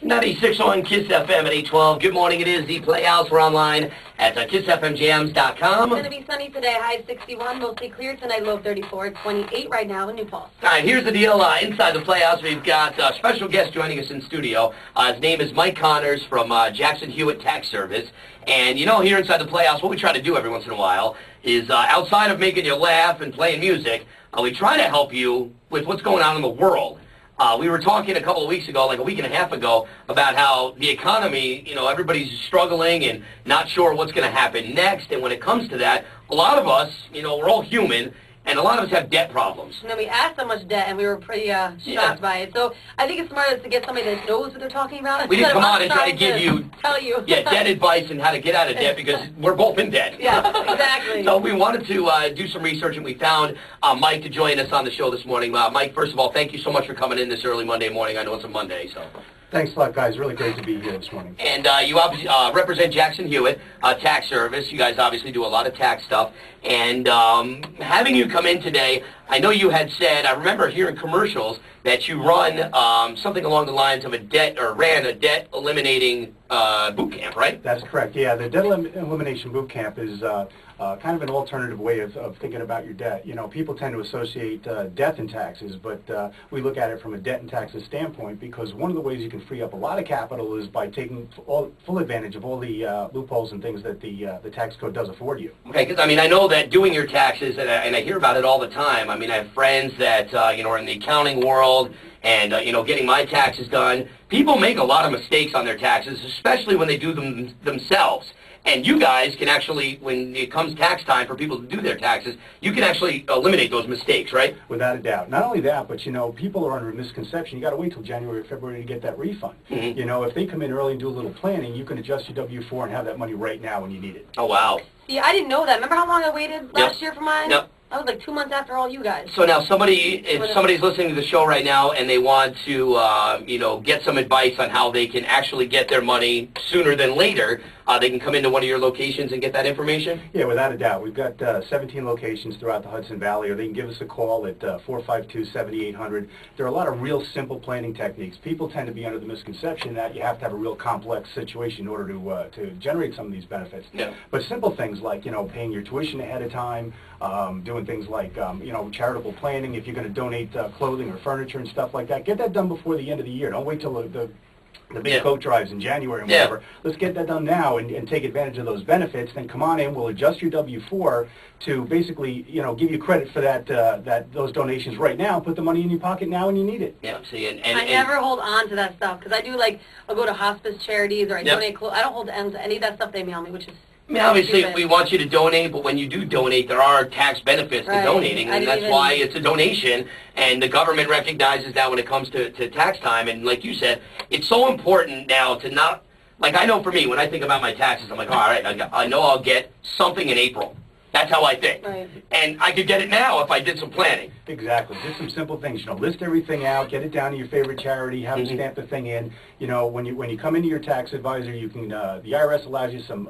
96.1 Kiss FM at 812. Good morning, it is the Playhouse. We're online at KissFMJams.com. It's going to be sunny today, high 61, mostly clear tonight, low 34, 28 right now in New Paltz. All right, here's the deal. Inside the Playhouse, we've got a special guest joining us in studio. His name is Mike Connors from Jackson Hewitt Tax Service. And you know, here inside the Playhouse, what we try to do every once in a while is outside of making you laugh and playing music, we try to help you with what's going on in the world. We were talking a couple of weeks ago, like a week and a half ago, about how the economy, you know, everybody's struggling and not sure what's going to happen next. And when it comes to that, a lot of us, you know, we're all human, and a lot of us have debt problems. And then we asked how much debt, and we were pretty shocked by it. So I think it's smarter to get somebody that knows what they're talking about. We didn't come on and try to give you debt advice and how to get out of debt, because we're both in debt. Yeah, exactly. So we wanted to do some research, and we found Mike to join us on the show this morning. Mike, first of all, thank you so much for coming in this early Monday morning. I know it's a Monday, so. Thanks a lot, guys. Really great to be here this morning. And you obviously represent Jackson Hewitt Tax Service. You guys obviously do a lot of tax stuff. And having you come in today, I know you had said, I remember hearing commercials that you run something along the lines of ran a debt eliminating boot camp, right? That's correct. Yeah, the debt elimination boot camp is kind of an alternative way of thinking about your debt. You know, people tend to associate death and taxes, but we look at it from a debt and taxes standpoint, because one of the ways you can free up a lot of capital is by taking full advantage of all the loopholes and things that the tax code does afford you. Okay, because I mean, I know that doing your taxes, and I hear about it all the time. I mean, I have friends that you know, are in the accounting world, and you know, getting my taxes done. People make a lot of mistakes on their taxes, especially when they do them themselves. And you guys can actually, when it comes tax time for people to do their taxes, you can actually eliminate those mistakes, right? Without a doubt. Not only that, but you know, people are under a misconception. You got to wait till January or February to get that refund. Mm-hmm. You know, if they come in early and do a little planning, you can adjust your W-4 and have that money right now when you need it. Oh, wow. Yeah, I didn't know that. Remember how long I waited last year for mine? Yep. That was like 2 months after all you guys. So now if somebody's listening to the show right now and they want to, you know, get some advice on how they can actually get their money sooner than later, they can come into one of your locations and get that information? Yeah, without a doubt. We've got 17 locations throughout the Hudson Valley, or they can give us a call at 452-7800. There are a lot of real simple planning techniques. People tend to be under the misconception that you have to have a real complex situation in order to generate some of these benefits. Yeah. But simple things like, you know, paying your tuition ahead of time, doing things like, you know, charitable planning. If you're going to donate clothing or furniture and stuff like that, get that done before the end of the year. Don't wait till the big coat drives in January and whatever. Let's get that done now and take advantage of those benefits. Then come on in. We'll adjust your W-4 to basically, you know, give you credit for those donations right now. Put the money in your pocket now when you need it. Yeah. See, and I never hold on to that stuff, because I do, like, I'll go to hospice charities, or I donate clothes. I don't hold on to any of that stuff they mail me, which is. I mean, obviously, we want you to donate, but when you do donate, there are tax benefits to donating, and that's why it's a donation, and the government recognizes that when it comes to tax time. And like you said, it's so important now to not, like, I know for me, when I think about my taxes, I'm like, all right, I know I'll get something in April. That's how I think. Right. And I could get it now if I did some planning. Exactly. Just some simple things. You know, list everything out, get it down to your favorite charity, have them stamp the thing in. You know, when you come into your tax advisor, you can the IRS allows you some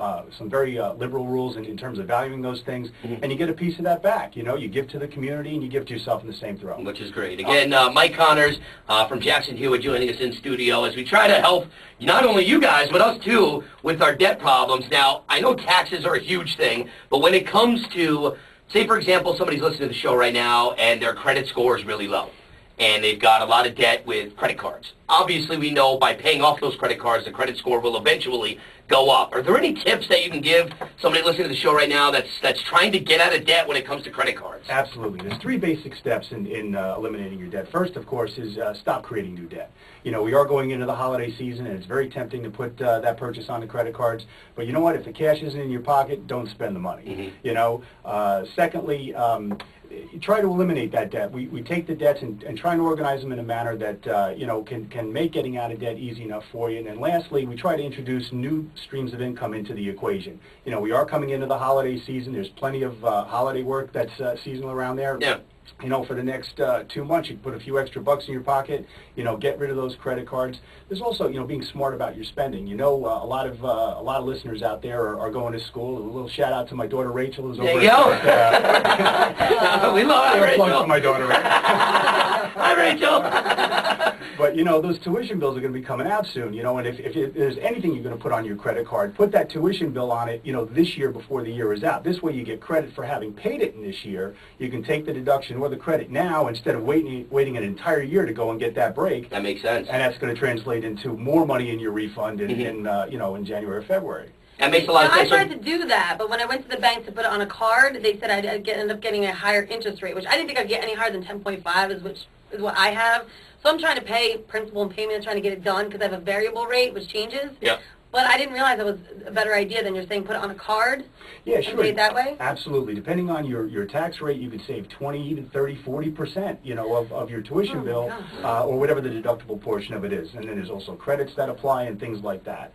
very liberal rules in terms of valuing those things, and you get a piece of that back. You know, you give to the community and you give to yourself in the same throw. Which is great. Again, Mike Connors from Jackson Hewitt joining us in studio as we try to help not only you guys, but us too, with our debt problems. Now, I know taxes are a huge thing, but when it comes to, say, for example, somebody's listening to the show right now and their credit score is really low, and they've got a lot of debt with credit cards. Obviously, we know by paying off those credit cards, the credit score will eventually go up. Are there any tips that you can give somebody listening to the show right now that's trying to get out of debt when it comes to credit cards? Absolutely. There's 3 basic steps in eliminating your debt. First, of course, is stop creating new debt. You know, we are going into the holiday season, and it's very tempting to put that purchase on the credit cards. But you know what? If the cash isn't in your pocket, don't spend the money. You know. Secondly, try to eliminate that debt. We take the debts and try and organize them in a manner that you know, can make getting out of debt easy enough for you. And then lastly, we try to introduce new streams of income into the equation. You know, we are coming into the holiday season. There's plenty of holiday work that's seasonal around there. Yeah. You know, for the next 2 months, you can put a few extra bucks in your pocket. You know, get rid of those credit cards. There's also, you know, being smart about your spending. You know, a lot of listeners out there are going to school. A little shout out to my daughter Rachel, who's over. There you go. We love Rachel. Plug for my daughter Rachel. Hi, Rachel. But, you know, those tuition bills are going to be coming out soon, you know, and if there's anything you're going to put on your credit card, put that tuition bill on it, you know, this year before the year is out. This way you get credit for having paid it in this year. You can take the deduction or the credit now instead of waiting an entire year to go and get that break. That makes sense. And that's going to translate into more money in your refund in you know, in January or February. That makes a lot of sense. I tried to do that, but when I went to the bank to put it on a card, they said I'd end up getting a higher interest rate, which I didn't think I'd get any higher than 10.5, which is what I have. So I'm trying to pay principal and payment, trying to get it done because I have a variable rate, which changes. Yeah. But I didn't realize that was a better idea than you're saying put it on a card. Yeah, and sure. pay it that way? Absolutely. Depending on your tax rate, you could save 20, even 30, 40%, you know, of your tuition bill, or whatever the deductible portion of it is. And then there's also credits that apply and things like that.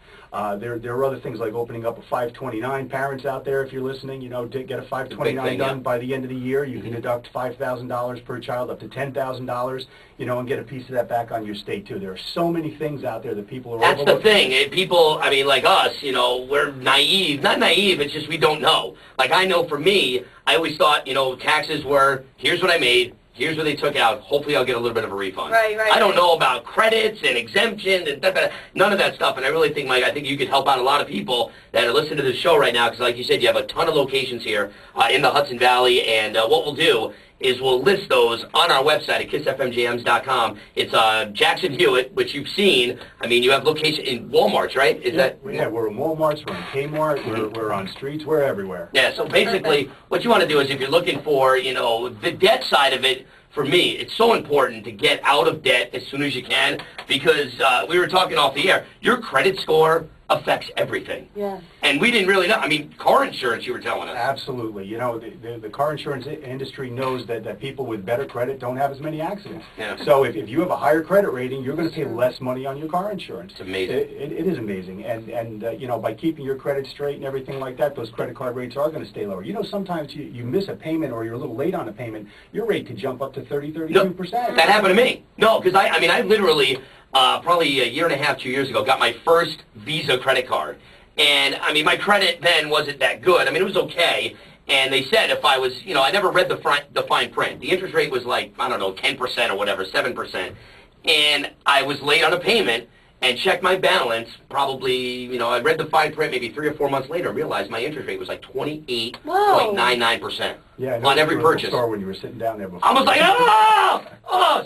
There are other things like opening up a 529. Parents out there, if you're listening, you know, to get a 529 done by the end of the year, you can deduct $5,000 per child, up to $10,000, you know, and get a piece of that back on your state too. There are so many things out there that people are That's the thing. People, I mean, like us, you know, we're naive. Not naive, it's just we don't know. Like, I know for me, I always thought, you know, taxes were, here's what I made, here's what they took out, hopefully I'll get a little bit of a refund. Right. I don't know about credits and exemptions and none of that stuff, and I really think, Mike, I think you could help out a lot of people that are listening to this show right now, because like you said, you have a ton of locations here in the Hudson Valley, and what we'll do is we'll list those on our website at kissfmjms.com. It's Jackson Hewitt, which you've seen. I mean, you have location in Walmart's, right? Yeah, we're in Walmart's, we're in Kmart, we're on streets, we're everywhere. Yeah, so basically what you want to do is if you're looking for, you know, the debt side of it, for me, it's so important to get out of debt as soon as you can, because we were talking off the air, your credit score affects everything. Yes. And we didn't really know. I mean, car insurance, you were telling us. Absolutely. You know, the car insurance industry knows that people with better credit don't have as many accidents. Yeah. So if you have a higher credit rating, you're going to pay less money on your car insurance. It's amazing. It is amazing. And you know, by keeping your credit straight and everything like that, those credit card rates are going to stay lower. You know, sometimes you miss a payment or you're a little late on a payment, your rate could jump up to 30, 32%. No, that happened to me. No, because I mean, I literally, probably a year and a half, 2 years ago, got my first Visa credit card. And, I mean, my credit then wasn't that good. I mean, it was okay. And they said if I was, you know, I never read the fine print. The interest rate was like, I don't know, 10% or whatever, 7%. And I was late on a payment and checked my balance probably, you know, I read the fine print maybe 3 or 4 months later and realized my interest rate was like 28.99%. Yeah, on every purchase. Store when you were sitting down there before. I was like, oh!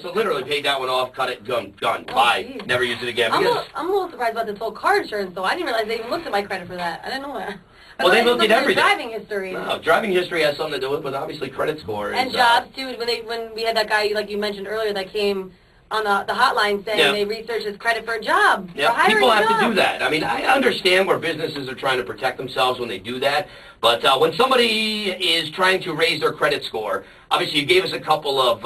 So literally paid that one off, cut it, done, bye. Geez. Never use it again. I'm a little surprised about this whole car insurance, though. I didn't realize they even looked at my credit for that. I didn't know that. Well, they looked at everything. Driving history. No, driving history has something to do with it, but obviously credit score. And jobs, too. When we had that guy, like you mentioned earlier, that came on the hotline saying they researched his credit for a job. Yeah, people have to do that. I mean, I understand where businesses are trying to protect themselves when they do that, but when somebody is trying to raise their credit score, obviously you gave us a couple of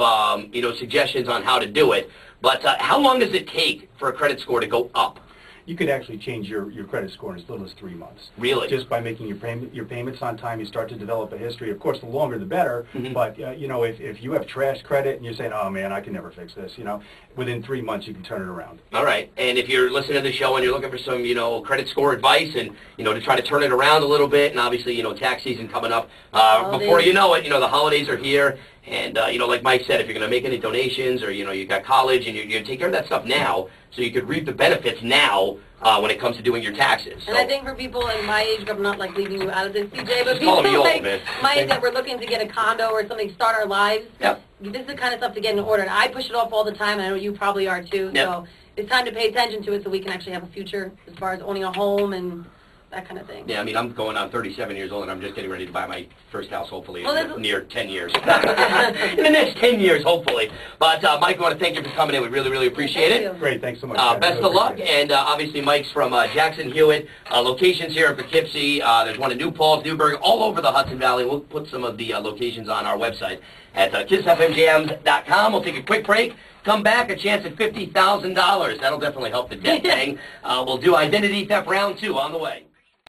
you know, suggestions on how to do it, but how long does it take for a credit score to go up? You could actually change your credit score in as little as 3 months. Really? Just by making your payments on time, you start to develop a history. Of course, the longer the better, but you know, if you have trash credit and you're saying, oh man, I can never fix this, you know, within 3 months you can turn it around. All right. And if you're listening to the show and you're looking for some, you know, credit score advice and, you know, to try to turn it around a little bit, and obviously, you know, tax season coming up, before you know it, you know, the holidays are here. And, you know, like Mike said, if you're going to make any donations or, you know, you got college and you take care of that stuff now so you could reap the benefits now when it comes to doing your taxes. And I think for people in my age group, I'm not like leaving you out of this, CJ, but Just people old, like man. my age that we're looking to get a condo or something, start our lives, this is the kind of stuff to get in order. And I push it off all the time, and I know you probably are too. So it's time to pay attention to it so we can actually have a future as far as owning a home and that kind of thing. Yeah, I mean, I'm going on 37 years old, and I'm just getting ready to buy my first house, hopefully, in near 10 years. In the next 10 years, hopefully. But, Mike, I want to thank you for coming in. We really, really appreciate it. Great, thanks so much. Best of luck, and obviously Mike's from Jackson Hewitt. Locations here in Poughkeepsie. There's one in New Paltz, Newburgh, all over the Hudson Valley. We'll put some of the locations on our website at kissfmjams.com. We'll take a quick break. Come back, a chance at $50,000. That'll definitely help the debt thing. We'll do identity theft round 2 on the way.